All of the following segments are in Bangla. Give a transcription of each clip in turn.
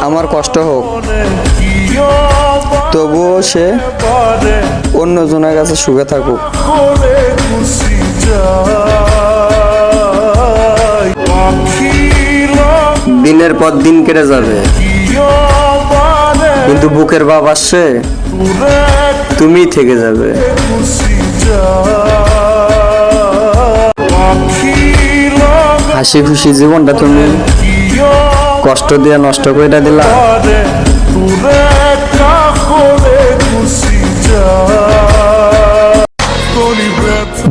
আমার কষ্ট হোক, তবুও সে অন্যজনের কাছে সুখে থাকুক। দিনের পর দিন কেটে যাবে, কিন্তু বুকের ভাব আসছে তুমিই থেকে যাবে। হাসি খুশি জীবনটা তুমি কষ্ট দিয়ে নষ্ট করে দিলা।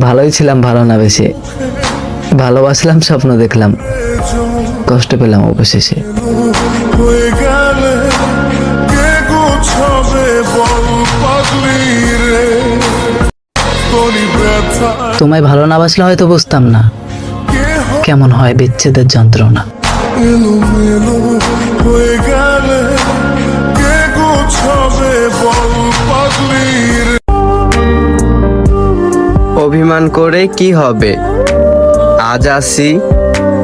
ভালোই ছিলাম, ভালো না বেশি ভালোবাসলাম, স্বপ্ন দেখলাম, কষ্ট পেলাম অবশেষে। তোমায় ভালো না বাসলে হয়তো বুঝতাম না কেমন হয় বিচ্ছেদের যন্ত্রণা। অভিমান করে কি হবে, আজ আসি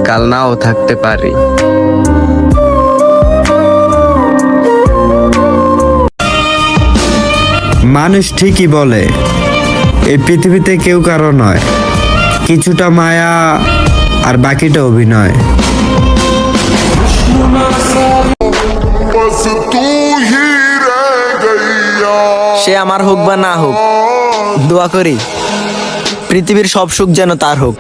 কাল নাও থাকতে পারি। মানুষ ঠিকই বলে এই পৃথিবীতে কেউ কারো নয়, কিছুটা মায়া আর বাকিটা অভিনয়। সে আমার হোক বা না হোক, দোয়া করি পৃথিবীর সব সুখ যেন তার হোক।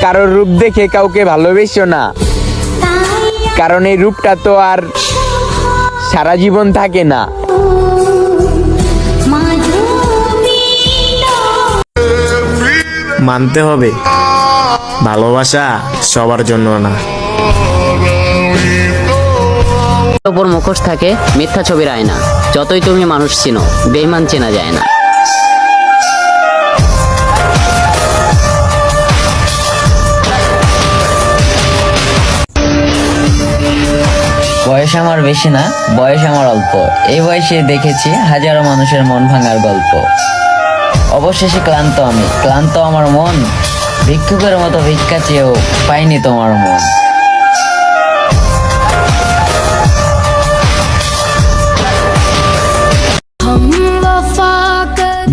কারোর রূপ দেখে কাউকে ভালোবেসো না, কারণ এই রূপটা তো আর সারা জীবন থাকে না। মানতে হবে ভালোবাসা সবার জন্য না। ওপর মুখোশ থাকে মিথ্যা ছবির আয়না, যতই তুমি মানুষ চিনো বেঈমান চেনা যায় না। বয়স আমার বেশি না, বয়স আমার অল্প। এই বয়সে দেখেছি হাজারো মানুষের মন ভাঙার গল্প। অবশেষে ক্লান্ত আমি, ক্লান্ত আমার মন, ভিক্ষুকের মতো ভিক্ষা চেয়েও পাইনি তোমার মন।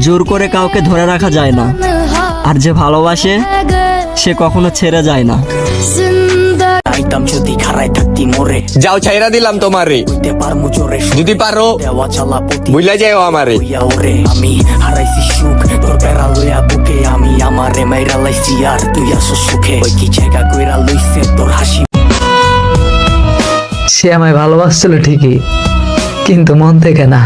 জোর করে কাউকে ধরে রাখা যায় না, আর যে ভালোবাসে সে কখনো ছেড়ে যায় না। যাও ছাইরা দিলাম তোমারে, যদি পারো বুঝলা যাও আমারে। আমি হারাইছি সুখ তোর বেড়া লইয়া বুকে, আমি আমারে মাইরা লাইছি আর তুই আসো সুখে। ওই কি জায়গা কইরা লইছে তোর হাসি। সে আমায় ভালোবাসছিল ঠিকই, কিন্তু মন থেকে না।